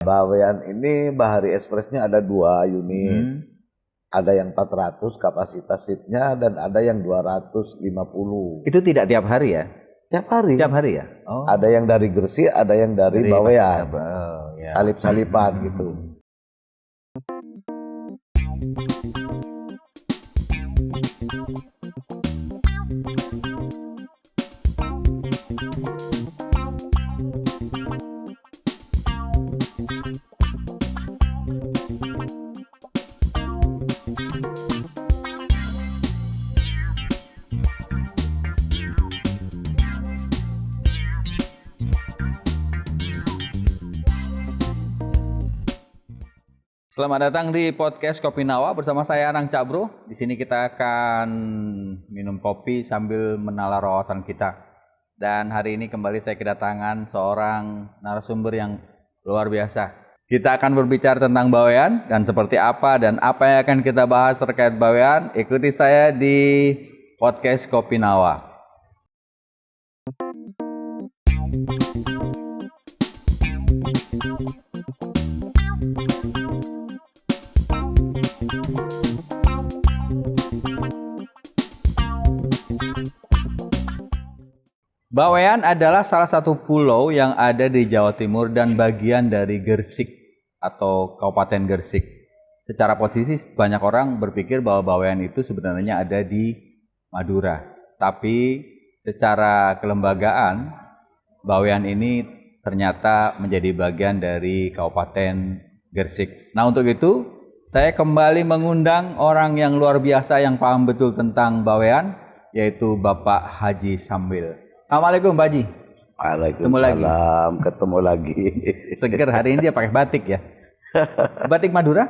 Bawean ini Bahari Express-nya ada 2 unit. Ada yang 400 kapasitas seatnya dan ada yang 250. Itu tidak tiap hari ya? Tiap hari. Tiap hari ya? Oh. Ada yang dari Gresik, ada yang dari Bawean. Ya. Salip-salipan gitu. Selamat datang di podcast Kopi Nawa bersama saya Anang Cabro. Di sini kita akan minum kopi sambil menalar wawasan kita. Dan hari ini kembali saya kedatangan seorang narasumber yang luar biasa. Kita akan berbicara tentang Bawean dan seperti apa dan apa yang akan kita bahas terkait Bawean. Ikuti saya di podcast Kopi Nawa. Bawean adalah salah satu pulau yang ada di Jawa Timur dan bagian dari Gresik atau Kabupaten Gresik. Secara posisi banyak orang berpikir bahwa Bawean itu sebenarnya ada di Madura. Tapi secara kelembagaan, Bawean ini ternyata menjadi bagian dari Kabupaten Gresik. Nah, untuk itu saya kembali mengundang orang yang luar biasa yang paham betul tentang Bawean, yaitu Bapak Haji Sambil. Assalamualaikum Pak Haji. Waalaikumsalam, ketemu lagi. Seger, hari ini dia pakai batik ya. Batik Madura?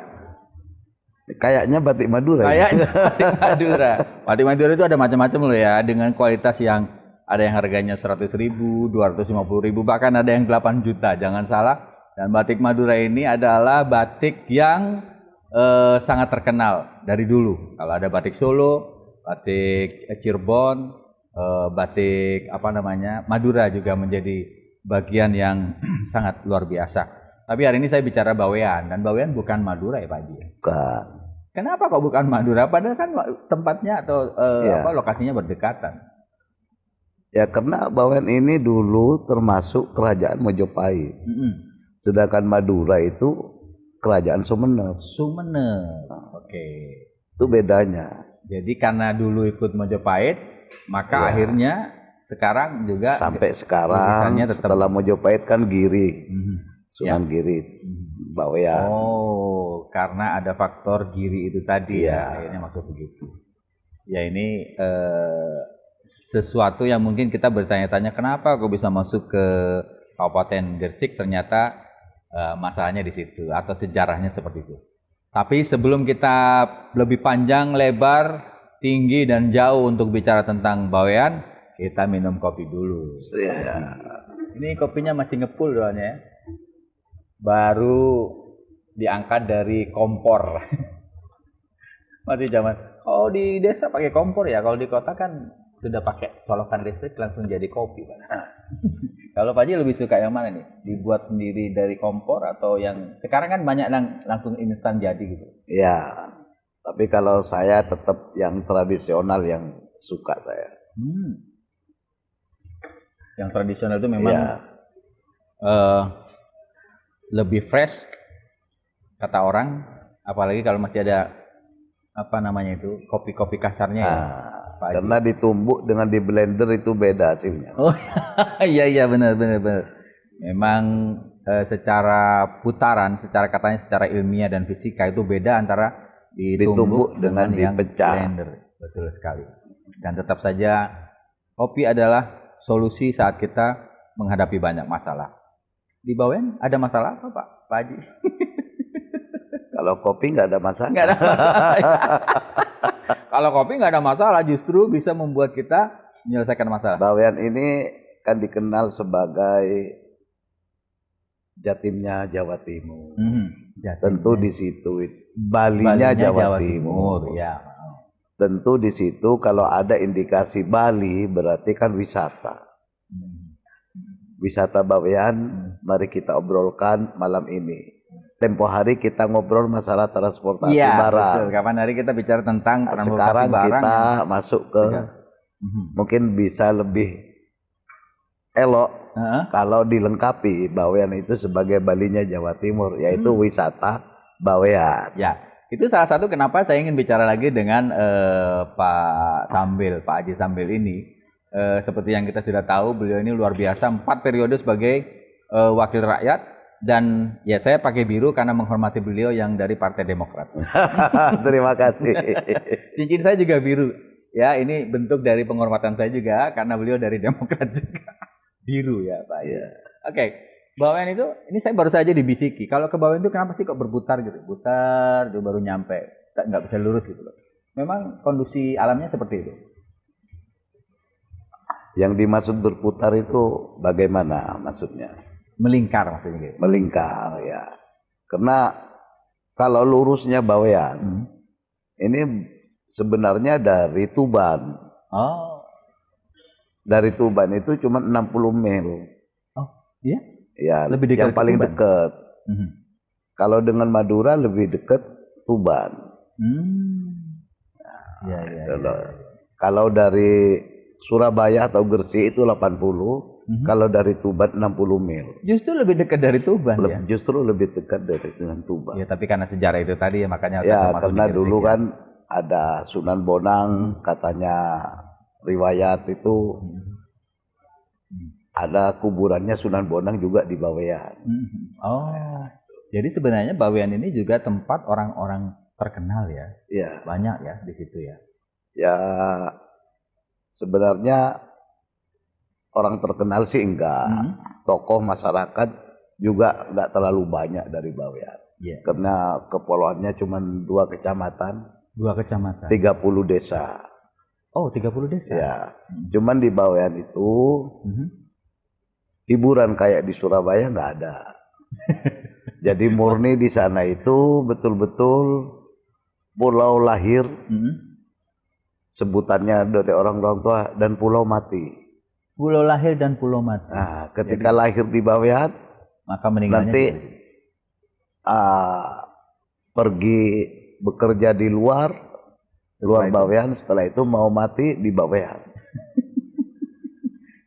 Kayaknya batik Madura. Kayaknya batik Madura. Batik Madura itu ada macam-macam loh ya, dengan kualitas yang ada yang harganya 100.000, 250.000, bahkan ada yang 8 juta. Jangan salah. Dan batik Madura ini adalah batik yang sangat terkenal dari dulu. Kalau ada batik Solo, batik Cirebon, batik Madura juga menjadi bagian yang sangat luar biasa. Tapi hari ini saya bicara Bawean, dan Bawean bukan Madura ya Pak Haji? Bukan. Kenapa kok bukan Madura? Padahal kan tempatnya atau lokasinya berdekatan. Ya karena Bawean ini dulu termasuk kerajaan Mojopahit. Sedangkan Madura itu kerajaan Sumeneb. Sumeneb, oke. Itu bedanya. Jadi karena dulu ikut Mojopahit, maka akhirnya sekarang juga sampai sekarang setelah Mojopahit kan Giri, Sunan Giri, Bawean. Oh, karena ada faktor Giri itu tadi ya, akhirnya masuk begitu. Ya ini sesuatu yang mungkin kita bertanya-tanya kenapa kok bisa masuk ke Kabupaten Gresik, ternyata masalahnya di situ atau sejarahnya seperti itu. Tapi sebelum kita lebih panjang, lebar, tinggi dan jauh untuk bicara tentang Bawean, kita minum kopi dulu. Ini kopinya masih ngepul soalnya ya. Baru diangkat dari kompor. Masih zaman. Oh, di desa pakai kompor ya. Kalau di kota kan sudah pakai colokan listrik langsung jadi kopi, Pak. Kalau Pak Haji lebih suka yang mana nih? Dibuat sendiri dari kompor atau yang sekarang kan banyak langsung instan jadi gitu? Ya. Tapi kalau saya tetap yang tradisional yang suka saya. Yang tradisional itu memang lebih fresh kata orang, apalagi kalau masih ada kopi-kopi kasarnya ya. Karena ditumbuk dengan di blender itu beda hasilnya. Oh iya benar. Memang secara putaran, secara ilmiah dan fisika itu beda antara ditumbuk dengan dipecah. Blender. Betul sekali. Dan tetap saja kopi adalah solusi saat kita menghadapi banyak masalah. Di Bawean ada masalah apa Pak Haji? Kalau kopi nggak ada masalah. Kalau kopi nggak ada masalah, justru bisa membuat kita menyelesaikan masalah. Bawean ini kan dikenal sebagai Jatimnya Jawa Timur. Tentu di situ Balinya Jawa Timur. Ya. Tentu di situ kalau ada indikasi Bali berarti kan wisata. wisata Bawean, mari kita obrolkan malam ini. Tempo hari kita ngobrol masalah transportasi barang. Betul. Kapan hari kita bicara tentang transportasi Sekarang barang. kita masuk ke mungkin bisa lebih elok kalau dilengkapi Bawean itu sebagai Balinya Jawa Timur, yaitu wisata Bawean. Ya, itu salah satu kenapa saya ingin bicara lagi dengan Pak Haji Sambil ini. Seperti yang kita sudah tahu, beliau ini luar biasa, 4 periode sebagai wakil rakyat. Dan ya saya pakai biru karena menghormati beliau yang dari Partai Demokrat. Terima kasih. Cincin saya juga biru. Ya, ini bentuk dari penghormatan saya juga karena beliau dari Demokrat juga. Biru ya Pak. Ya. Oke, Bawean itu, ini saya baru saja dibisiki. Kalau ke Bawean itu kenapa sih kok berputar gitu? Putar, itu baru nyampe. Nggak bisa lurus gitu loh. Memang kondisi alamnya seperti itu. Yang dimaksud berputar itu bagaimana maksudnya? Melingkar maksudnya gitu. Melingkar ya. Karena kalau lurusnya Bawean, ini sebenarnya dari Tuban. Oh. Dari Tuban itu cuma 60 mil. Oh, iya? Ya, lebih dekat yang paling dekat. Kalau dengan Madura lebih dekat Tuban. Ya. Kalau dari Surabaya atau Gresik itu 80. Kalau dari Tuban 60 mil. Justru lebih dekat dari Tuban ya? Justru lebih dekat dengan Tuban. Ya, tapi karena sejarah itu tadi ya makanya. Ya, karena dulu kan ada Sunan Bonang, katanya riwayat itu ada kuburannya Sunan Bonang juga di Bawean. Oh, jadi sebenarnya Bawean ini juga tempat orang-orang terkenal ya? Ya. Banyak ya di situ ya? Ya, sebenarnya orang terkenal sih enggak, tokoh masyarakat juga enggak terlalu banyak dari Bawean. Karena kepulauannya cuma 2 kecamatan. 2 kecamatan. 30 desa. Oh, 30 desa. Ya, cuman di Bawean itu hiburan kayak di Surabaya enggak ada. Jadi murni di sana itu betul-betul pulau lahir, sebutannya dari orang-orang tua, dan pulau mati. Pulau lahir dan pulau mati. Nah, ketika lahir di Bawean, maka meninggalnya nanti pergi bekerja di luar Bawean, setelah itu mau mati di Bawean.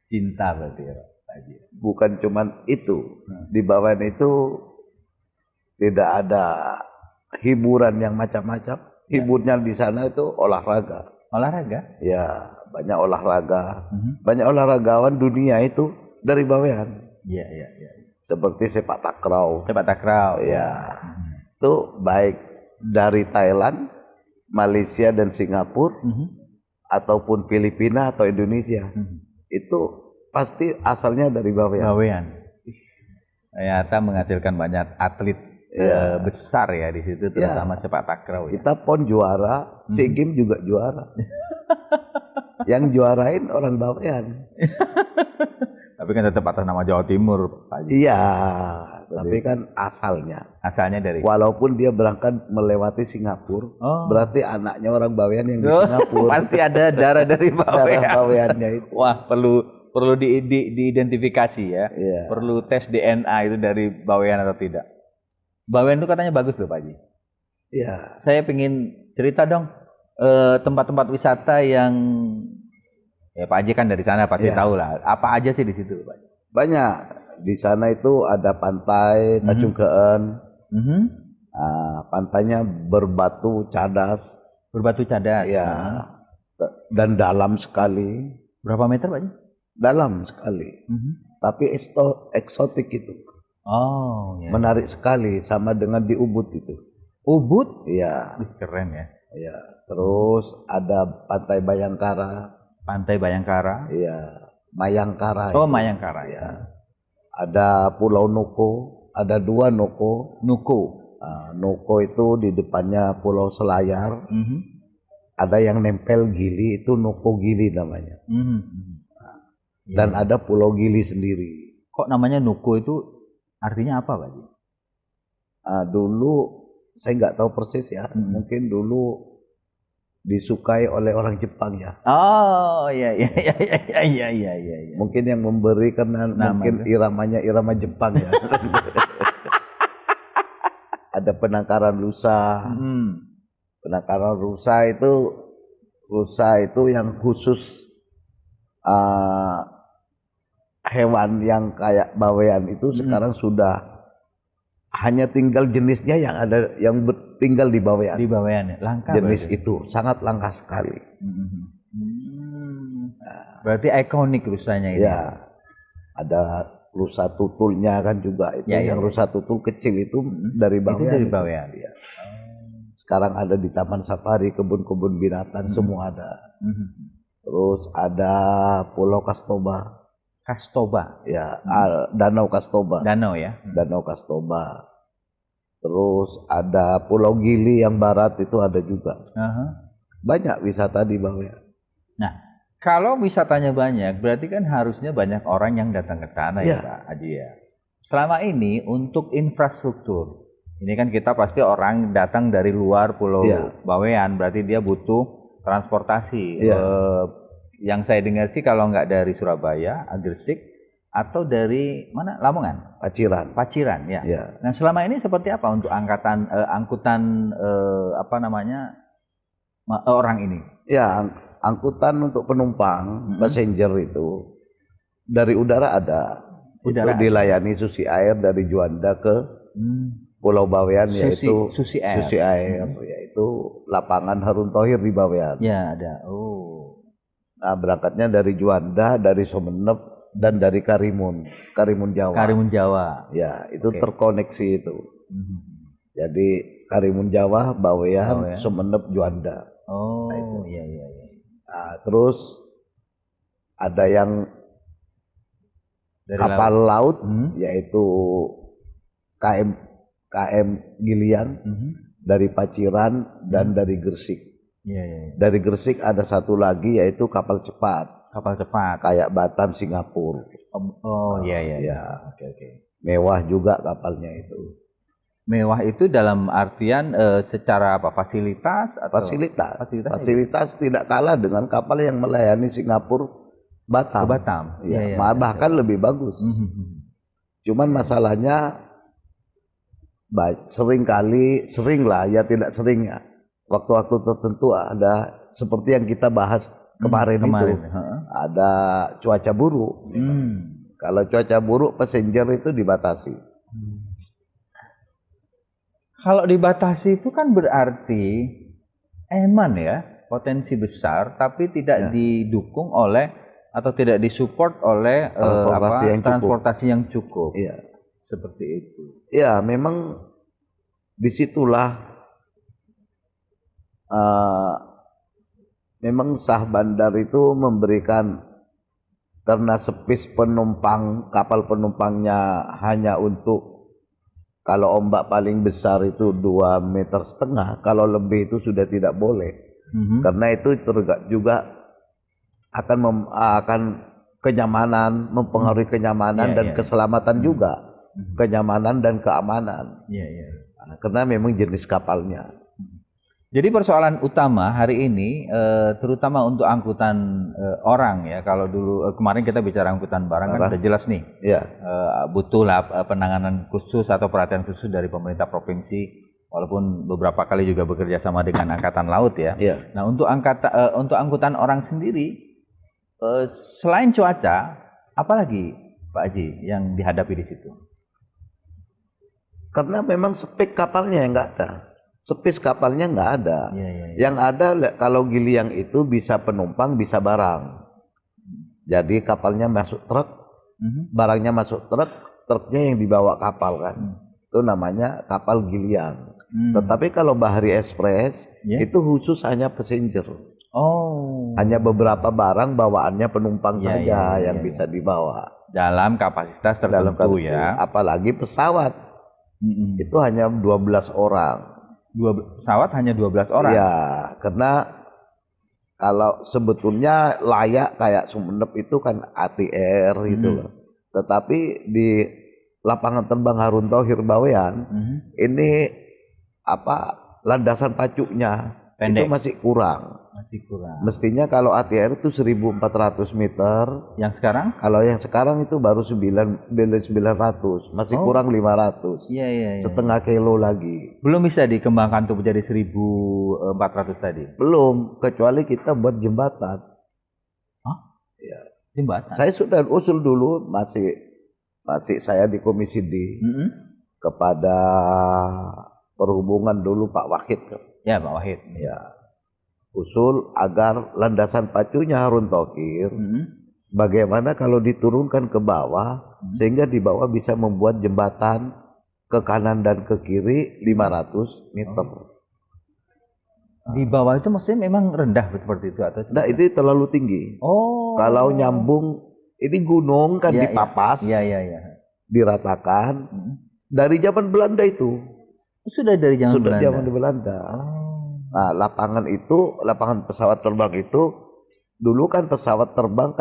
Cinta berarti ya Pak Haji. Bukan cuman itu, di Bawean itu tidak ada hiburan yang macam-macam. Hiburnya di sana itu olahraga. Olahraga? Ya. Banyak olahraga, banyak olahragawan dunia itu dari Bawean. Iya. Seperti sepak takraw. Sepak takraw. Ya, itu baik dari Thailand, Malaysia dan Singapura, ataupun Filipina atau Indonesia, itu pasti asalnya dari Bawean. Bawean. Ternyata menghasilkan banyak atlet besar ya di situ, terutama sepak takraw. Kita pon juara, SEA Games juga juara. Yang juarain orang Bawean. Tapi kan tetap atas nama Jawa Timur, Pak Haji. Iya, tapi kan asalnya. Asalnya dari. Walaupun dia berangkat melewati Singapura, berarti anaknya orang Bawean yang di Singapura. Pasti ada darah dari Bawean. Darah Baweannya itu. Wah, perlu diidentifikasi ya. Iya. Perlu tes DNA itu dari Bawean atau tidak. Bawean itu katanya bagus loh, Pak Haji. Iya. Saya pengen cerita dong. Tempat-tempat wisata yang ya Pak Haji kan dari sana pasti tahu lah. Apa aja sih di situ, Pak? Banyak. Di sana itu ada pantai Tanjung Keun. Pantainya berbatu cadas. Berbatu cadas. Ya. Dan dalam sekali. Berapa meter, Pak Haji? Dalam sekali. Tapi eksotik itu. Oh, ya. Menarik sekali, sama dengan di Ubud itu. Ubud? Iya. Keren ya. Iya. Terus ada Pantai Bayangkara. Pantai Bayangkara. Iya, Mayangkara. Oh, itu. Mayangkara ya. Ada Pulau Nuko, ada 2 Nuko. Nuko. Nuko itu di depannya Pulau Selayar. Ada yang nempel Gili, itu Nuko Gili namanya. Dan ada Pulau Gili sendiri. Kok namanya Nuko itu artinya apa, Pak? Dulu saya nggak tahu persis ya. Mungkin dulu disukai oleh orang Jepang ya. Oh, iya. Mungkin yang memberi karena mungkin iramanya irama Jepang ya. Ada penangkaran rusa. Penangkaran rusa itu yang khusus hewan yang kayak bawean itu sekarang sudah hanya tinggal jenisnya yang ada yang tinggal di bawean. Di bawean ya, langka. Jenis itu sangat langka sekali. Berarti ikonik rusanya ini. Ya, ada rusa tutulnya kan juga itu. Rusa tutul kecil itu dari bawean. Itu dari bawean. Ya. Sekarang ada di taman safari, kebun-kebun binatang semua ada. Terus ada Pulau Kastoba. Ya, Danau Kastoba. Danau ya. Danau Kastoba. Terus ada Pulau Gili yang barat itu ada juga. Banyak wisata di Bawean. Nah, kalau wisatanya banyak, berarti kan harusnya banyak orang yang datang ke sana ya Pak Haji ya. Selama ini untuk infrastruktur, ini kan kita pasti orang datang dari luar Pulau Bawean, berarti dia butuh transportasi. Yang saya dengar sih kalau nggak dari Surabaya, Gresik, atau dari mana? Lamongan? Paciran ya. Nah selama ini seperti apa untuk angkutan orang ini? Ya, angkutan untuk penumpang passenger itu dari udara ada. Itu dilayani Susi Air dari Juanda ke Pulau Bawean, yaitu Susi Air, yaitu lapangan Harun Thohir di Bawean. Ya ada. Nah, berangkatnya dari Juanda, dari Sumenep, dan dari Karimun Jawa. Ya, itu terkoneksi itu. Jadi Karimun Jawa, Bawean, Sumenep, Juanda. Iya. Nah, terus ada yang dari kapal laut, yaitu KM Giliang dari Paciran dan dari Gresik. Dari Gresik ada satu lagi yaitu kapal cepat. Kayak Batam, Singapura. Oke. Mewah juga kapalnya itu. Mewah itu dalam artian secara apa? Fasilitas atau fasilitas tidak kalah dengan kapal yang melayani Singapura, Batam. Bahkan lebih bagus. Cuman masalahnya tidak sering ya. Waktu-waktu tertentu ada seperti yang kita bahas kemarin itu. Ada cuaca buruk. Kalau cuaca buruk, passenger itu dibatasi. Kalau dibatasi itu kan berarti potensi besar, tapi tidak didukung oleh atau tidak disupport oleh transportasi yang cukup. Seperti itu. Ya, memang disitulah memang sah bandar itu memberikan, karena sepis kapal penumpangnya hanya untuk, kalau ombak paling besar itu 2,5 meter, kalau lebih itu sudah tidak boleh. Karena itu juga akan kenyamanan, mempengaruhi kenyamanan dan keselamatan juga. Kenyamanan dan keamanan. Karena memang jenis kapalnya. Jadi persoalan utama hari ini, terutama untuk angkutan orang ya. Kalau dulu kemarin kita bicara angkutan barang kan sudah jelas nih, butuhlah penanganan khusus atau perhatian khusus dari pemerintah provinsi, walaupun beberapa kali juga bekerja sama dengan angkatan laut ya. Nah untuk angkutan orang sendiri, selain cuaca, apalagi Pak Haji yang dihadapi di situ? Karena memang spek kapalnya yang nggak ada. Spes kapalnya nggak ada. Yang ada kalau Giliang itu bisa penumpang, bisa barang. Jadi kapalnya masuk truk, barangnya masuk truk, truknya yang dibawa kapal kan. Itu namanya kapal Giliang. Tetapi kalau Bahari Express itu khusus hanya passenger. Hanya beberapa barang bawaannya penumpang saja yang bisa dibawa. Dalam kapasitas tertentu ya. Apalagi pesawat. Itu hanya 12 orang. Pesawat hanya 12 orang? Ya, karena kalau sebetulnya layak kayak Sumenep itu kan ATR gitu loh. Tetapi di lapangan terbang Harun Thohir Bawean ini landasan pacunya Pendek. Itu masih kurang. Masih kurang. Mestinya kalau ATR itu 1.400 meter. Yang sekarang? Kalau yang sekarang itu baru 900, masih kurang 500. Iya. Setengah kilo lagi. Belum bisa dikembangkan tuh menjadi 1.400 tadi. Belum, kecuali kita buat jembatan. Hah? Ya. Jembatan. Saya sudah usul dulu, masih saya di Komisi D kepada Perhubungan dulu Pak Wahid. Ya Pak Wahid. Ya. Usul agar landasan pacunya Harun Tokir, bagaimana kalau diturunkan ke bawah sehingga di bawah bisa membuat jembatan ke kanan dan ke kiri 500 meter. Di bawah itu maksudnya memang rendah seperti itu atau? Nah, itu terlalu tinggi. Kalau nyambung ini gunung kan dipapas, diratakan dari zaman Belanda itu. Sudah dari zaman Belanda. Zaman Belanda. Nah, lapangan pesawat terbang itu dulu kan pesawat terbang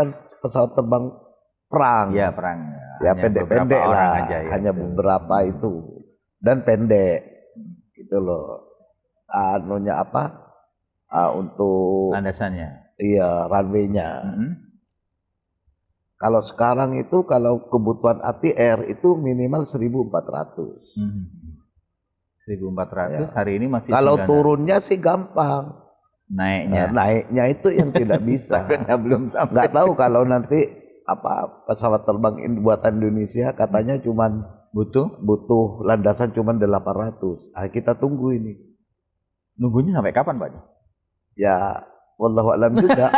perang. Iya, perang. Ya pendek-pendek lah, hanya beberapa itu dan pendek. Gitu loh. Anunya apa? Untuk landasannya. Iya, runway-nya. Kalau sekarang itu kalau kebutuhan ATR itu minimal 1.400. 1.400 hari ini masih. Kalau turunnya sih gampang. Naiknya. Naiknya itu yang tidak bisa. Belum sampai. Nggak tahu kalau nanti pesawat terbang buatan Indonesia katanya cuman butuh landasan cuman 800. Kita tunggu ini. Nunggunya sampai kapan, Pak? Ya, wallahu a'lam juga.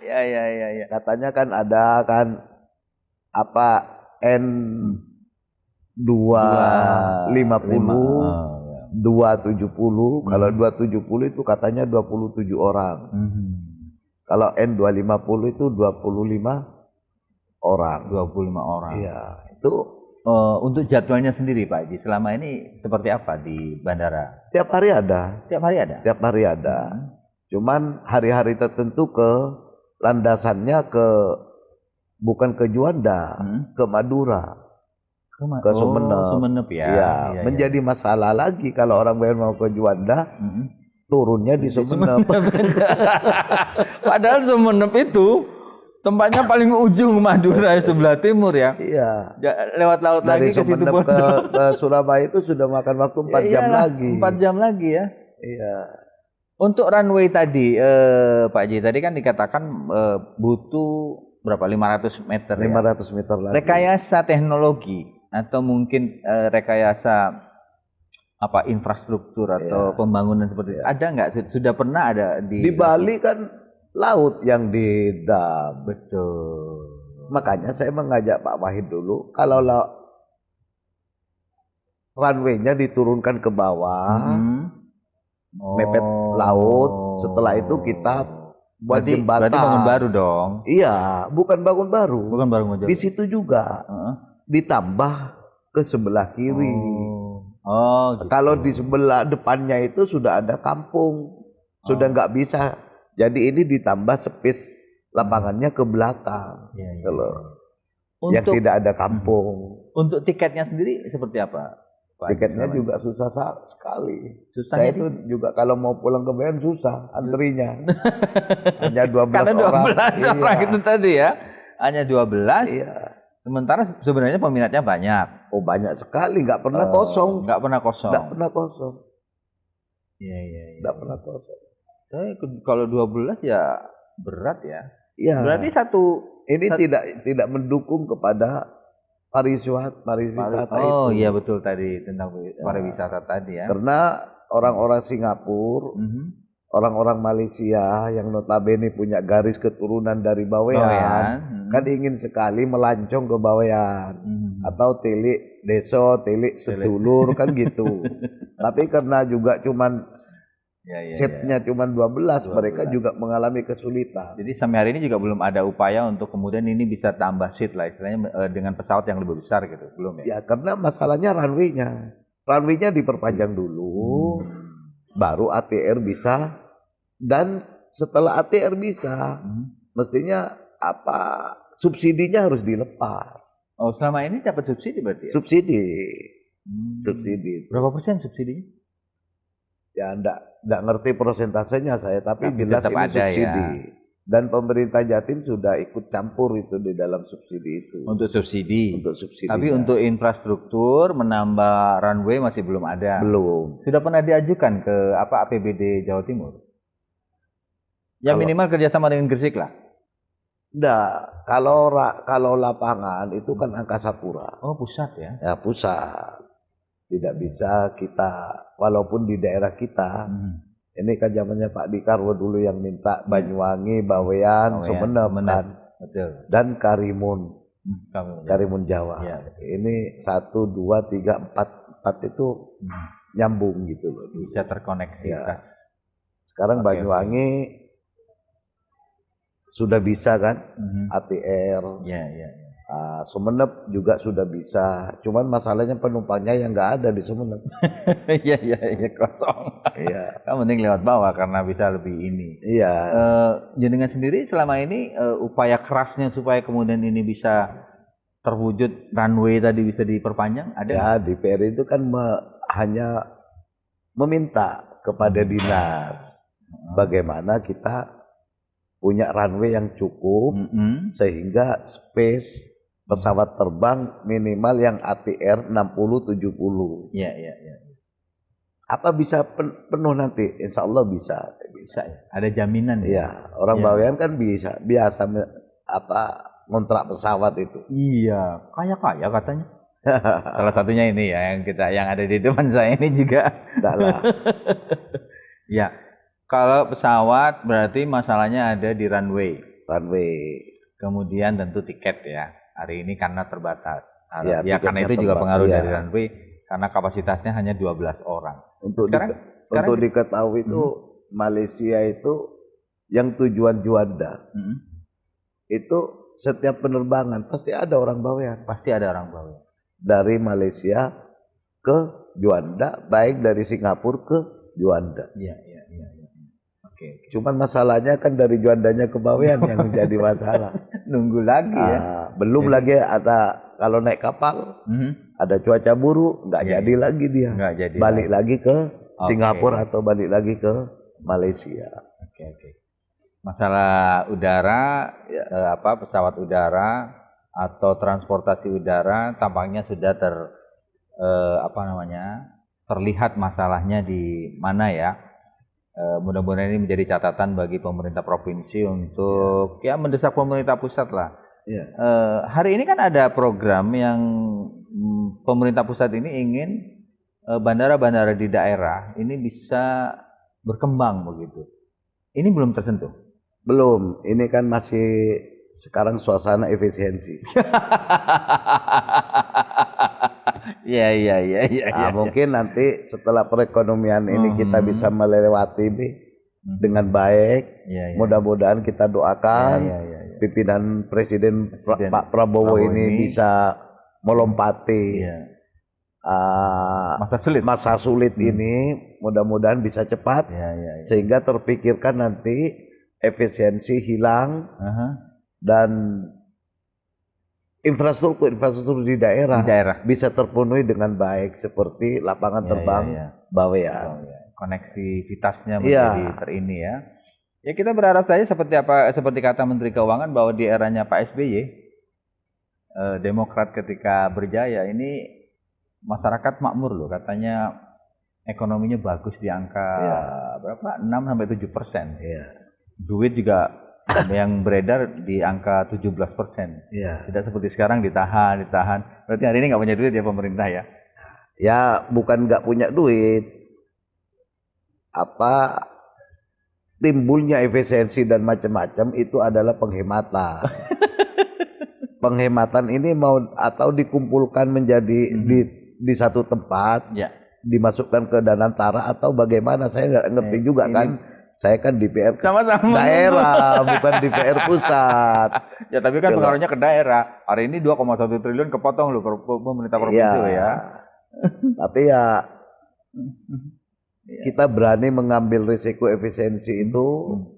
Ya. Katanya kan ada N250, 270. Kalau 270 itu katanya 27 orang. Kalau N250 itu 25 orang. 25 orang. Iya, itu untuk jadwalnya sendiri Pak Haji, selama ini seperti apa di bandara? Tiap hari ada. Tiap hari ada. Cuman hari-hari tertentu landasannya bukan ke Juanda, ke Madura, ke Sumeneb. Sumeneb ya. Iya, menjadi masalah lagi kalau orang mau ke Juanda, turunnya di Sumeneb. Padahal Sumeneb itu tempatnya paling ujung Madura sebelah timur ya. Iya. Lewat laut dari lagi ke situ ke Surabaya itu sudah makan waktu 4 jam lagi. 4 jam lagi ya. Iya. Untuk runway tadi, Pak Haji, tadi kan dikatakan butuh berapa? 500 meter 500 meter lagi. Rekayasa teknologi atau mungkin rekayasa infrastruktur atau pembangunan seperti itu. Ada nggak? Sudah pernah ada di Bali kan laut yang didam. Betul. Makanya saya mengajak Pak Wahid dulu, kalau runway-nya diturunkan ke bawah, mepet laut, setelah itu kita buat jembatan. Berarti bangun baru dong? Iya, bukan bangun baru. Gitu. Di situ juga ditambah ke sebelah kiri. Gitu. Kalau di sebelah depannya itu sudah ada kampung, sudah nggak bisa. Jadi ini ditambah space lapangannya ke belakang, yang tidak ada kampung. Untuk tiketnya sendiri seperti apa? Tiketnya juga susah sekali. Saya itu juga kalau mau pulang ke Bayan susah antrinya. Hanya 12 Karena 12 orang iya. itu tadi ya. Hanya 12. Iya. Sementara sebenarnya peminatnya banyak. Oh, banyak sekali, nggak pernah kosong. Nggak pernah kosong. Iya. Nggak pernah kosong. Tapi kalau 12 ya berat ya. Iya. Berarti ini tidak mendukung kepada pariwisata itu. Iya betul tadi tentang pariwisata tadi ya. Karena orang-orang Singapura, orang-orang Malaysia yang notabene punya garis keturunan dari Bawean, kan ingin sekali melancong ke Bawean atau Tilik Deso, Tilik Sedulur kan gitu. Tapi karena juga cuman seatnya cuma 12, mereka juga mengalami kesulitan. Jadi sampai hari ini juga belum ada upaya untuk kemudian ini bisa tambah seat lah istilahnya dengan pesawat yang lebih besar gitu, belum ya? Ya karena masalahnya runway-nya diperpanjang dulu, baru ATR bisa, dan setelah ATR bisa, mestinya subsidinya harus dilepas. Oh, selama ini dapat subsidi berarti ya? Subsidi. subsidi. Berapa persen subsidinya? Ya enggak ngerti persentasenya saya, tapi jelas tetap ini ada subsidi. ya. Dan pemerintah Jatim sudah ikut campur itu di dalam subsidi itu. Untuk subsidi. Untuk subsidi. Tapi untuk infrastruktur menambah runway masih belum ada. Belum. Sudah pernah diajukan ke APBD Jawa Timur? Ya minimal kerjasama dengan Gresik lah. Enggak, kalau lapangan itu kan Angkasa Pura. Oh, pusat ya? Ya, pusat. Tidak bisa kita, walaupun di daerah kita, ini kan zamannya Pak Dikarwo dulu yang minta Banyuwangi, Bawean, Sumeneb kan. Betul. Dan Karimun Jawa. Ya. Ini 1, 2, 3, 4 itu nyambung gitu loh. Bisa terkoneksitas. Ya. Sekarang Banyuwangi sudah bisa kan, ATR. Ya. Sumeneb juga sudah bisa, cuman masalahnya penumpangnya yang nggak ada di Sumeneb. Iya kosong. Iya. Kan mending lewat bawah karena bisa lebih ini. Iya. Jenengan sendiri selama ini upaya kerasnya supaya kemudian ini bisa terwujud, runway tadi bisa diperpanjang, ada? Ya, DPR itu kan hanya meminta kepada dinas bagaimana kita punya runway yang cukup sehingga space pesawat terbang minimal yang ATR 60-70. Iya. Apa bisa penuh nanti? Insya Allah bisa. Bisa ya? Ada jaminan ya? Iya, orang Bawean kan biasa ngontrak pesawat itu. Iya, kaya katanya. Salah satunya ini ya yang ada di depan saya ini juga. Enggak lah. Ya. Kalau pesawat berarti masalahnya ada di runway. Kemudian tentu tiket ya. Hari ini karena terbatas. Ya karena itu juga pengaruh dari runway karena kapasitasnya hanya 12 orang. Sekarang diketahui itu Malaysia itu yang tujuan Juanda. Itu setiap penerbangan pasti ada orang Bawean. Pasti ada orang Bawean. Dari Malaysia ke Juanda, baik dari Singapura ke Juanda. Iya. Oke. Cuman masalahnya kan dari Juandanya ke Bawean yang menjadi masalah. Nunggu lagi ya. Belum lagi ada kalau naik kapal, ada cuaca buruk, nggak jadi lagi dia. Balik lagi ke Singapura atau balik lagi ke Malaysia. Oke. Masalah udara, pesawat udara atau transportasi udara tampaknya sudah terlihat masalahnya di mana ya. Mudah-mudahan ini menjadi catatan bagi pemerintah provinsi untuk mendesak pemerintah pusat lah. Hari ini kan ada program yang pemerintah pusat ini ingin bandara-bandara di daerah ini bisa berkembang begitu. Ini belum tersentuh? Belum, ini kan masih sekarang suasana efisiensi. Iya. Mungkin nanti setelah perekonomian ini kita bisa melewati dengan baik. Mudah-mudahan kita doakan pimpinan Presiden Pak Prabowo ini bisa melompati masa sulit ini. Mudah-mudahan bisa cepat sehingga terpikirkan nanti efisiensi hilang dan infrastruktur di daerah bisa terpenuhi dengan baik seperti lapangan terbang Bawean. Konektivitasnya menjadi terini ya. Ya kita berharap saja seperti kata Menteri Keuangan bahwa di eranya Pak SBY Demokrat ketika berjaya ini masyarakat makmur loh, katanya ekonominya bagus di angka berapa 6-7%. Duit juga yang beredar di angka 17%. Tidak seperti sekarang ditahan. Berarti hari ini nggak punya duit ya pemerintah ya? Ya bukan nggak punya duit. Timbulnya efisiensi dan macam-macam itu adalah penghematan. Penghematan ini atau dikumpulkan menjadi di satu tempat, dimasukkan ke Danantara atau bagaimana? Saya nggak ngerti juga kan. Saya kan DPR daerah, bukan DPR pusat. Ya tapi kan pengaruhnya ke daerah. Hari ini 2,1 triliun kepotong loh pemerintah provinsi ya. Tapi kita berani mengambil risiko efisiensi itu,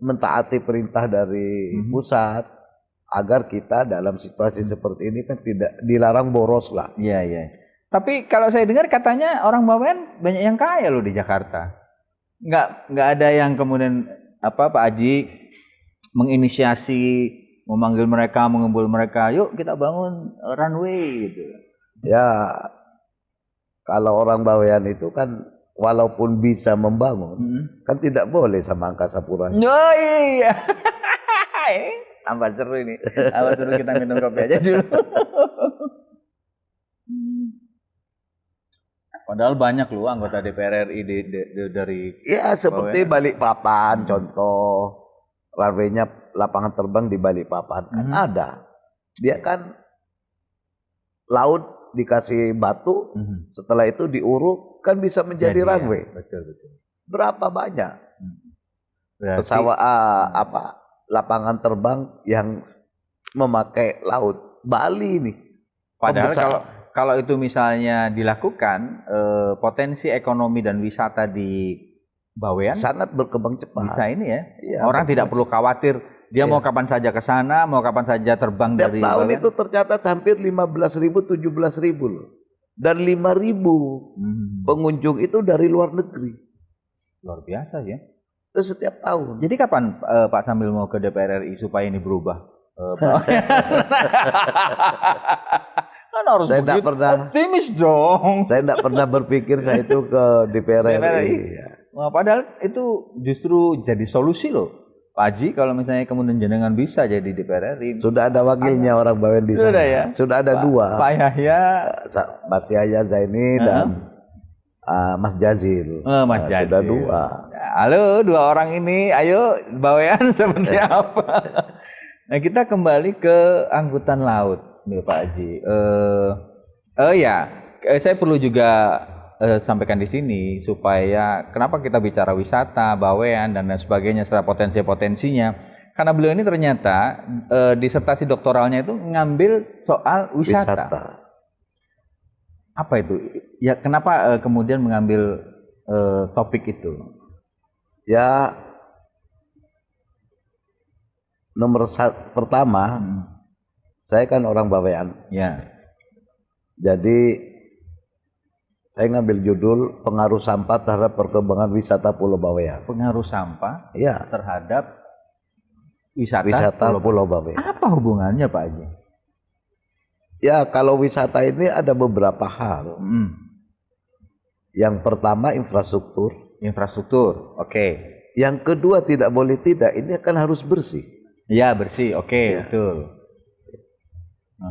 mentaati perintah dari pusat agar kita dalam situasi seperti ini kan tidak dilarang boros lah. Iya. Tapi kalau saya dengar katanya orang Bawean banyak yang kaya loh di Jakarta. Nggak ada yang kemudian Pak Haji menginisiasi, memanggil mereka, mengumpul mereka, yuk kita bangun runway gitu. Ya, kalau orang Bawean itu kan walaupun bisa membangun, kan tidak boleh sama Angkasa Pura. Oh iya. Tambah seru ini. Tambah seru, kita minum kopi aja dulu. Padahal banyak loh anggota DPR RI dari ya seperti Balikpapan contoh, runway-nya lapangan terbang di Balikpapan kan ada. Dia kan laut dikasih batu, setelah itu diuruk kan bisa menjadi runway. Ya, betul. Berapa banyak pesawat lapangan terbang yang memakai laut? Bali nih. Padahal kalau itu misalnya dilakukan, potensi ekonomi dan wisata di Bawean sangat berkembang cepat. Bisa ini ya. Iya, orang tidak perlu khawatir dia mau kapan saja ke sana, mau kapan saja terbang setiap dari tahun Bawean. itu tercatat hampir 15.000, 17.000 loh. Dan 5.000 pengunjung itu dari luar negeri. Luar biasa ya. Itu setiap tahun. Jadi kapan Pak Sambil mau ke DPR RI supaya ini berubah? Kan harus optimis dong. Saya tidak pernah berpikir saya itu ke DPR RI. Nah, padahal itu justru jadi solusi loh, Pak Haji. Kalau misalnya kemudian jenengan bisa jadi DPR RI. Sudah ada wakilnya orang Bawean di sana. Sudah ya. Sudah ada dua. Pak Yahya, Mas Yahya Zaini dan Mas Jazil. Mas Jazil. Sudah dua. Halo, dua orang ini, ayo Bawean seperti apa? Nah, kita kembali ke angkutan laut nih Pak Haji. Saya perlu juga sampaikan di sini supaya kenapa kita bicara wisata, Bawean dan lain sebagainya serta potensi-potensinya. Karena beliau ini ternyata disertasi doktoralnya itu ngambil soal wisata. Apa itu? Ya kenapa kemudian mengambil topik itu? Ya, pertama, saya kan orang Bawean. Ya. Jadi saya ngambil judul pengaruh sampah terhadap perkembangan wisata Pulau Bawean. Pengaruh sampah terhadap wisata Pulau Bawean. Apa hubungannya Pak Haji? Ya, kalau wisata ini ada beberapa hal. Yang pertama infrastruktur. Infrastruktur, oke. Yang kedua tidak boleh tidak, ini akan harus bersih. Ya bersih, oke, betul.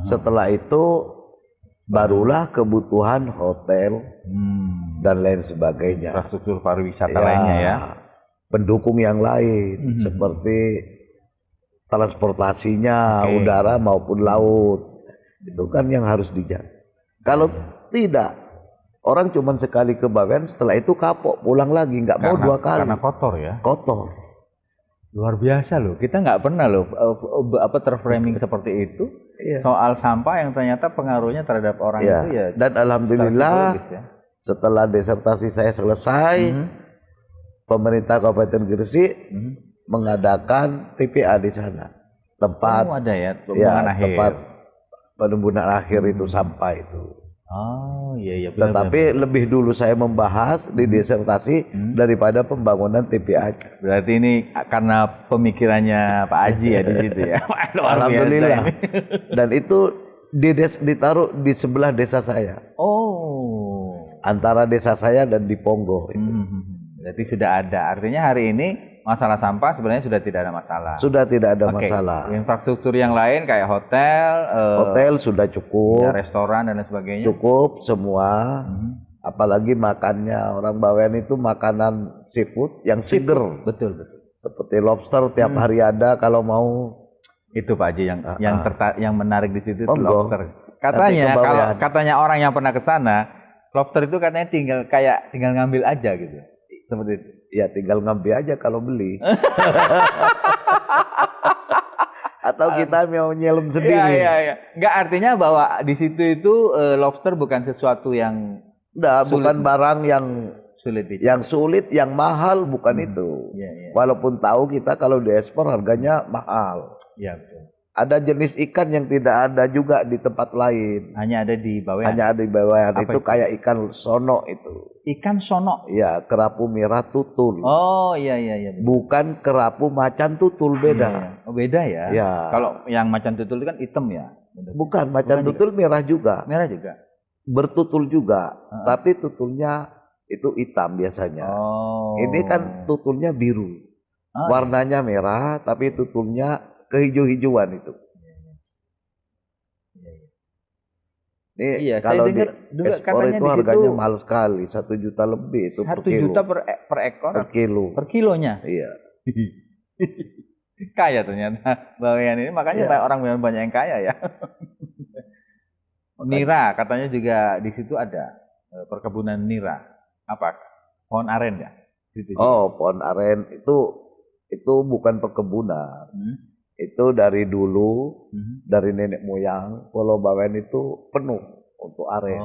Setelah itu barulah kebutuhan hotel dan lain sebagainya. Infrastruktur pariwisata lainnya ya. Pendukung yang lain seperti transportasinya udara maupun laut. Itu kan yang harus dijaga. Kalau tidak, orang cuma sekali ke Bawean, setelah itu kapok pulang lagi, nggak mau dua kali. Karena kotor ya. Kotor. Luar biasa loh. Kita nggak pernah loh terframing seperti itu. Soal sampah yang ternyata pengaruhnya terhadap orang itu ya. Dan alhamdulillah setelah disertasi saya selesai, pemerintah Kabupaten Gresik mengadakan TPA di sana. Tempat ada ya, tempat penimbunan akhir itu sampah itu. Oh iya benar. Tetapi lebih dulu saya membahas di disertasi daripada pembangunan TPA. Berarti ini karena pemikirannya Pak Haji ya di situ ya. Alhamdulillah. Dan itu ditaruh di sebelah desa saya. Antara desa saya dan di Ponggo. Berarti sudah ada. Artinya hari ini masalah sampah sebenarnya sudah tidak ada masalah. Sudah tidak ada masalah. Infrastruktur yang lain kayak hotel sudah cukup. Restoran dan lain sebagainya. Cukup semua. Apalagi makannya orang Bawean itu makanan seafood yang seger. Betul. Seperti lobster tiap hari ada kalau mau. Itu Pak Haji yang menarik di situ itu lobster. Katanya orang yang pernah ke sana, lobster itu katanya tinggal ngambil aja gitu. Seperti itu. Ya tinggal ngambil aja kalau beli. Atau kita mau nyelam sendiri. Iya. Enggak, artinya bahwa di situ itu lobster bukan sesuatu yang bukan barang yang sulit. Yang sulit, yang mahal bukan itu. Walaupun tahu kita kalau diekspor harganya mahal. Iya betul. Ada jenis ikan yang tidak ada juga di tempat lain. Hanya ada di Bawean. Hanya ada di Bawean. Apa itu kayak ikan sono itu. Ikan sono. Iya, kerapu merah tutul. Oh iya. Bukan kerapu macan tutul, beda. Iya. Oh, beda ya. Iya. Kalau yang macan tutul itu kan hitam ya. Bukan, macan tutul juga. Merah juga. Merah juga. Bertutul juga, tapi tutulnya itu hitam biasanya. Oh. Ini kan tutulnya biru. Warnanya merah, tapi tutulnya kehijau-hijauan itu. Ini iya, kalau saya dengar di ekspor itu harganya mahal sekali, 1 juta lebih itu 1 per kilo. juta per ekor? Per kilo. Per kilonya? Iya. Kaya ternyata Bawean ini, makanya orang banyak yang kaya ya. Nira katanya juga di situ ada perkebunan nira. Apa? Pohon aren ya? Situ oh, pohon aren itu bukan perkebunan. Itu dari dulu, dari nenek moyang, Pulau Bawean itu penuh untuk aren.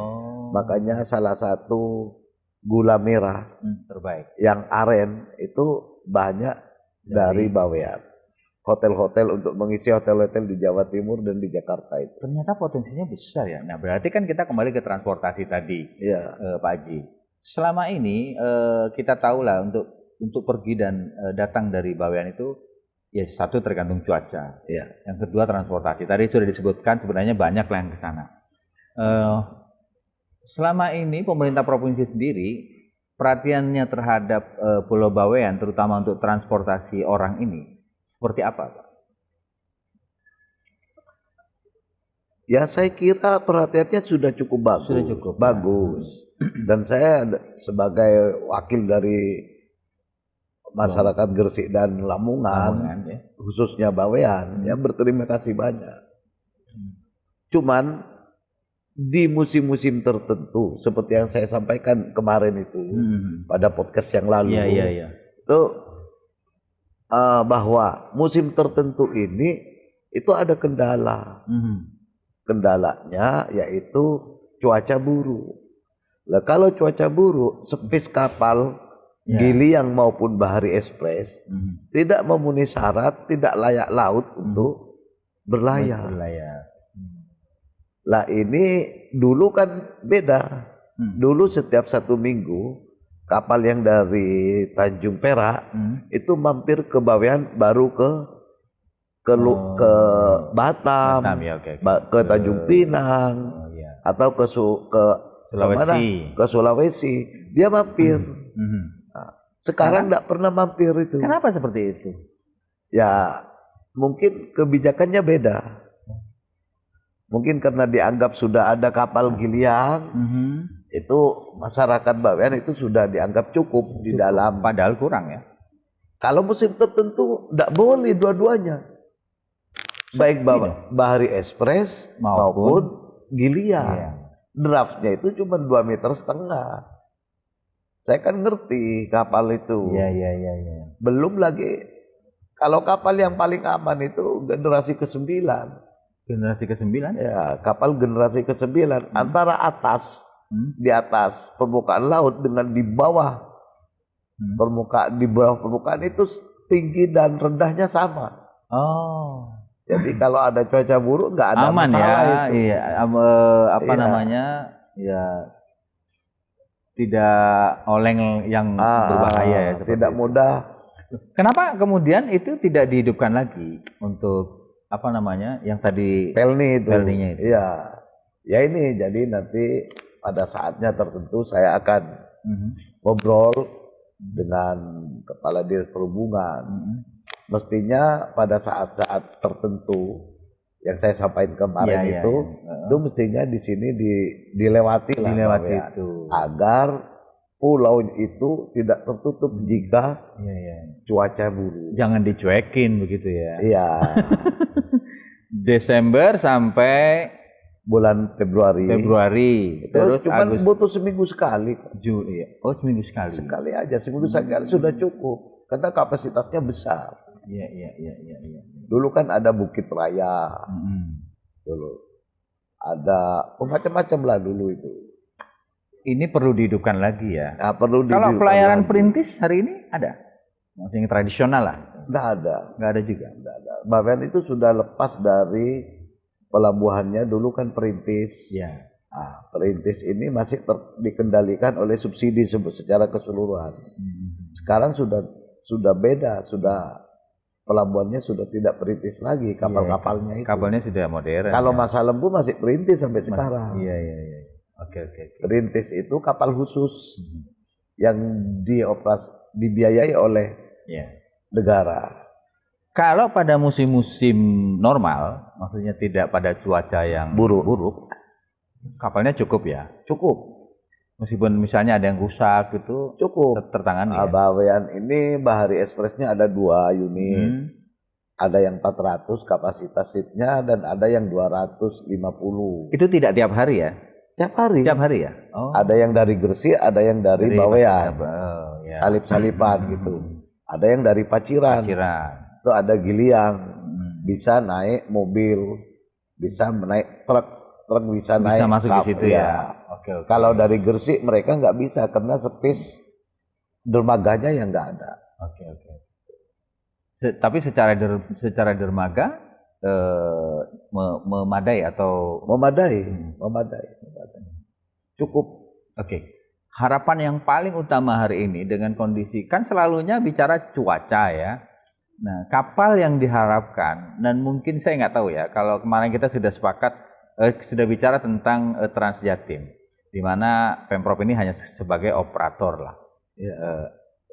Makanya salah satu gula merah terbaik yang aren itu banyak dari Bawean. Hotel-hotel untuk mengisi hotel-hotel di Jawa Timur dan di Jakarta itu. Ternyata potensinya besar ya. Nah, berarti kan kita kembali ke transportasi tadi, Pak Haji. Selama ini kita tahu lah untuk pergi dan datang dari Bawean itu, ya satu tergantung cuaca. Yang kedua transportasi. Tadi sudah disebutkan sebenarnya banyak lah yang ke sana. Selama ini pemerintah provinsi sendiri perhatiannya terhadap Pulau Bawean, terutama untuk transportasi orang ini, seperti apa, Pak? Ya saya kira perhatiannya sudah cukup bagus. Sudah cukup bagus. Dan saya sebagai wakil dari masyarakat Gresik dan Lamongan ya. Khususnya Bawean, ya berterima kasih banyak. Cuman di musim-musim tertentu, seperti yang saya sampaikan kemarin itu pada podcast yang lalu, itu bahwa musim tertentu ini itu ada kendala. Kendalanya yaitu cuaca buruk. Nah, kalau cuaca buruk, spes kapal Giliang maupun Bahari Express tidak memenuhi syarat, tidak layak laut untuk berlayar. Lah ini dulu kan beda. Dulu setiap 1 minggu kapal yang dari Tanjung Perak itu mampir ke Bawean, baru ke Batam, ke Tanjung Pinang, atau ke Sulawesi. Dia mampir. Sekarang tidak pernah mampir itu. Kenapa seperti itu? Ya mungkin kebijakannya beda. Mungkin karena dianggap sudah ada kapal Giliang, itu masyarakat Bawean itu sudah dianggap cukup di dalam. Padahal kurang ya. Kalau musim tertentu tidak boleh dua-duanya. Baik Bahari Express maupun Giliang. Draftnya itu cuma 2,5 meter. Saya kan ngerti kapal itu. Iya. Belum lagi kalau kapal yang paling aman itu generasi ke-9. Generasi ke-9? Ya, kapal generasi ke-9 antara atas di atas permukaan laut dengan di bawah permukaan itu tinggi dan rendahnya sama. Oh. Jadi kalau ada cuaca buruk nggak ada aman masalah ya. itu. Iya, namanya? Ya tidak oleng yang berbahaya ya. Tidak itu. Mudah. Kenapa kemudian itu tidak dihidupkan lagi untuk yang tadi pelninya itu? Iya. Ya ini jadi nanti pada saatnya tertentu saya akan ngobrol dengan Kepala Dinas Perhubungan. Mestinya pada saat-saat tertentu yang saya sampaikan kemarin itu mestinya di sini dilewati itu agar pulau itu tidak tertutup jika cuaca buruk. Jangan dicuekin begitu ya. Iya. Desember sampai bulan Februari. Terus cuma butuh seminggu sekali. Oh, seminggu sekali. Sekali aja, seminggu sekali sudah cukup karena kapasitasnya besar. Iya. Dulu kan ada Bukit Raya. Dulu ada macam-macam lah dulu itu. Ini perlu dihidupkan lagi ya. Nah, perlu kalau pelayaran perintis hari ini ada? Masih yang tradisional lah. Nggak ada. Nggak ada juga. Nggak ada. Bawean itu sudah lepas dari pelabuhannya, dulu kan Perintis. Ya. Nah, Perintis ini masih dikendalikan oleh subsidi secara keseluruhan. Sekarang sudah beda, pelabuhannya sudah tidak Perintis lagi, kapal-kapalnya itu. Kapalnya sudah modern. Kalau Masa Lembu masih Perintis sampai sekarang. Iya. Oke. Perintis itu kapal khusus yang dibiayai oleh negara. Kalau pada musim-musim normal, maksudnya tidak pada cuaca yang buruk, kapalnya cukup ya? Cukup. Meskipun misalnya ada yang rusak gitu, cukup tertangani ya? Bawean ini Bahari Expressnya ada 2 unit. Ada yang 400 kapasitas seatnya dan ada yang 250. Itu tidak tiap hari ya? Tiap hari. Tiap hari ya? Oh. Ada yang dari Gresik, ada yang dari Bawean. Salip-salipan gitu. Ada yang dari Paciran. Itu ada Giliang, bisa naik mobil, bisa naik truk bisa naik. Bisa masuk di situ ya. Oke. Kalau dari Gresik mereka nggak bisa karena space dermaganya yang nggak ada. Oke. Tapi secara dermaga memadai atau memadai. Cukup. Oke. Harapan yang paling utama hari ini dengan kondisi kan selalunya bicara cuaca ya. Nah, kapal yang diharapkan, dan mungkin saya nggak tahu ya, kalau kemarin kita sudah sepakat, sudah bicara tentang Transjatim, di mana Pemprov ini hanya sebagai operator lah.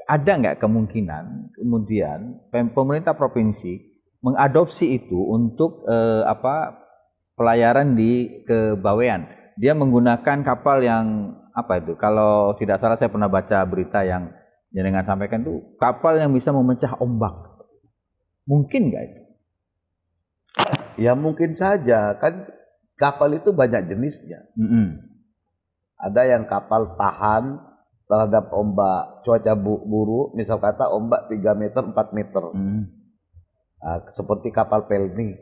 Ada nggak kemungkinan kemudian pemerintah provinsi mengadopsi itu untuk pelayaran ke Bawean? Dia menggunakan kapal yang apa itu? Kalau tidak salah saya pernah baca berita yang jenengan sampaikan itu kapal yang bisa memecah ombak. Mungkin nggak itu? Ya mungkin saja, kan kapal itu banyak jenisnya. Ada yang kapal tahan terhadap ombak cuaca buruk, misal kata ombak 3 meter, 4 meter. Nah, seperti kapal Pelni.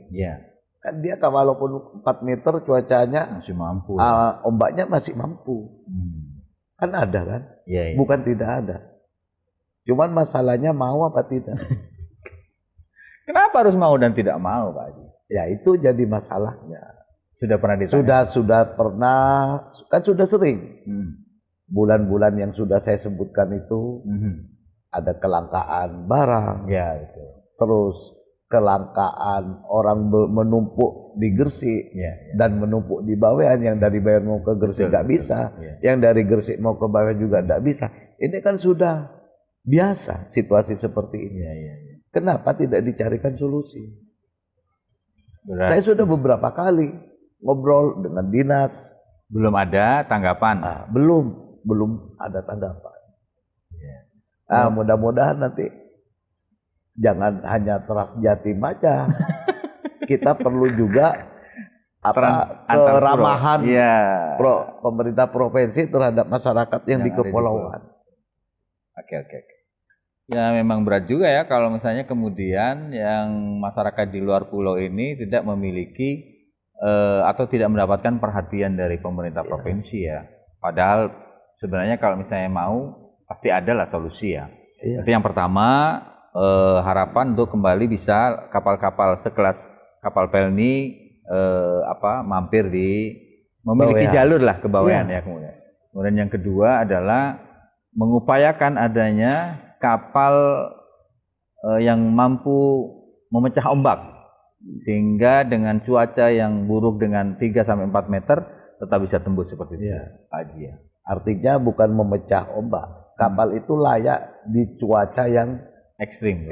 Kan dia walaupun 4 meter cuacanya masih mampu. Ombaknya masih mampu. Kan ada kan? Bukan tidak ada. Cuman masalahnya mau apa tidak. Kenapa harus mau dan tidak mau, Pak Haji? Ya itu jadi masalahnya. Sudah pernah ditanya? Sudah pernah, kan sudah sering. Bulan-bulan yang sudah saya sebutkan itu ada kelangkaan barang. Ya, itu. Terus kelangkaan orang menumpuk di Gresik dan menumpuk di Bawean, yang dari Bawean mau ke Gresik nggak bisa, yang dari Gresik mau ke Bawean juga nggak bisa. Ini kan sudah biasa situasi seperti ini. Kenapa tidak dicarikan solusi? Saya sudah beberapa kali ngobrol dengan dinas. Belum ada tanggapan? Belum ada tanggapan. Mudah-mudahan nanti jangan hanya Transjatim aja. Kita perlu juga keramahan pemerintah provinsi terhadap masyarakat yang di kepulauan. Oke. Ya memang berat juga ya kalau misalnya kemudian yang masyarakat di luar pulau ini tidak memiliki atau tidak mendapatkan perhatian dari pemerintah provinsi ya. Padahal sebenarnya kalau misalnya mau pasti ada lah solusi ya. Jadi yang pertama harapan untuk kembali bisa kapal-kapal sekelas kapal Pelni mampir memiliki jalur lah ke Bawean ya kemudian. Kemudian yang kedua adalah mengupayakan adanya kapal yang mampu memecah ombak sehingga dengan cuaca yang buruk dengan 3-4 meter tetap bisa tembus seperti itu. Pak Haji ya. Artinya bukan memecah ombak. Kapal itu layak di cuaca yang ekstrim.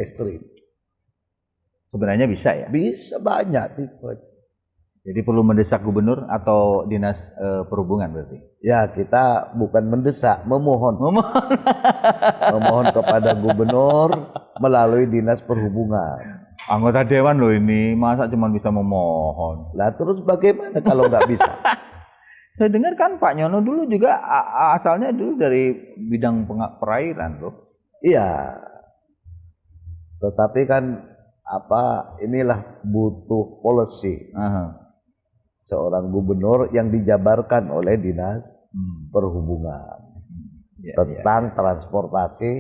Sebenarnya bisa ya? Bisa, banyak tipe. Jadi perlu mendesak gubernur atau dinas perhubungan berarti? Ya kita bukan mendesak, memohon. Memohon kepada gubernur melalui dinas perhubungan. Anggota dewan loh ini, masa cuma bisa memohon? Lah terus bagaimana kalau nggak bisa? Saya dengar kan Pak Nyono dulu juga asalnya dulu dari bidang perairan loh. Iya. Tetapi kan inilah butuh policy. Seorang gubernur yang dijabarkan oleh dinas perhubungan tentang transportasi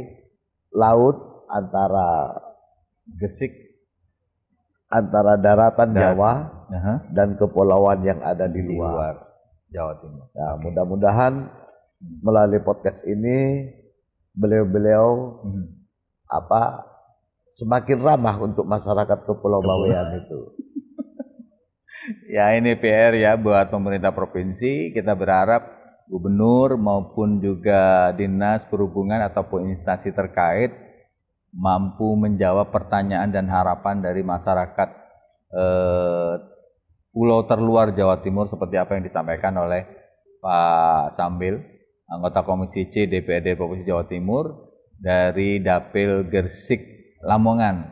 laut antara Gresik antara daratan Jawa dan kepulauan yang ada di luar Jawa Timur. Nah, mudah-mudahan melalui podcast ini beliau-beliau semakin ramah untuk masyarakat Kepulauan Bawean itu. Ya, ini PR ya buat pemerintah provinsi. Kita berharap gubernur maupun juga dinas perhubungan ataupun instansi terkait mampu menjawab pertanyaan dan harapan dari masyarakat pulau terluar Jawa Timur seperti apa yang disampaikan oleh Pak Sambil, anggota Komisi C DPRD Provinsi Jawa Timur dari Dapil Gresik Lamongan,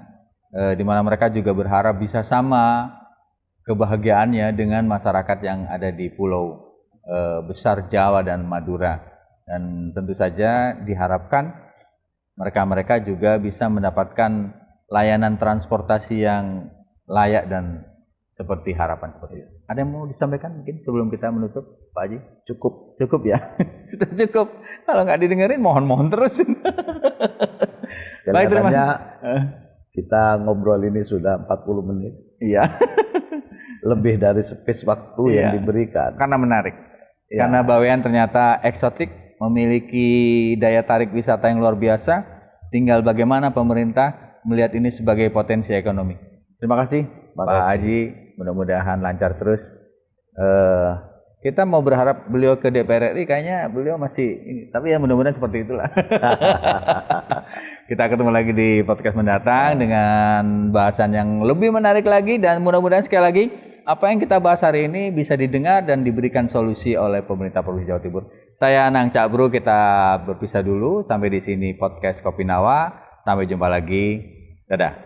di mana mereka juga berharap bisa sama kebahagiaannya dengan masyarakat yang ada di pulau besar Jawa dan Madura, dan tentu saja diharapkan mereka juga bisa mendapatkan layanan transportasi yang layak dan seperti harapan seperti itu. Ada yang mau disampaikan mungkin sebelum kita menutup, Pak Haji? Cukup ya. Sudah cukup. Kalau nggak didengerin, mohon terus. Baik, terima kasih. Kita ngobrol ini sudah 40 menit. Iya. Lebih dari space waktu yang diberikan. Karena menarik. Ya. Karena Bawean ternyata eksotik, memiliki daya tarik wisata yang luar biasa. Tinggal bagaimana pemerintah melihat ini sebagai potensi ekonomi. Terima kasih Pak Haji, mudah-mudahan lancar terus. Kita mau berharap beliau ke DPR RI, kayaknya beliau masih ini, tapi ya mudah-mudahan seperti itulah. Kita ketemu lagi di podcast mendatang dengan bahasan yang lebih menarik lagi, dan mudah-mudahan sekali lagi apa yang kita bahas hari ini bisa didengar dan diberikan solusi oleh pemerintah Provinsi Jawa Timur. Saya Nang Cak Bro, kita berpisah dulu sampai di sini podcast Kopi Nawa. Sampai jumpa lagi. Dadah.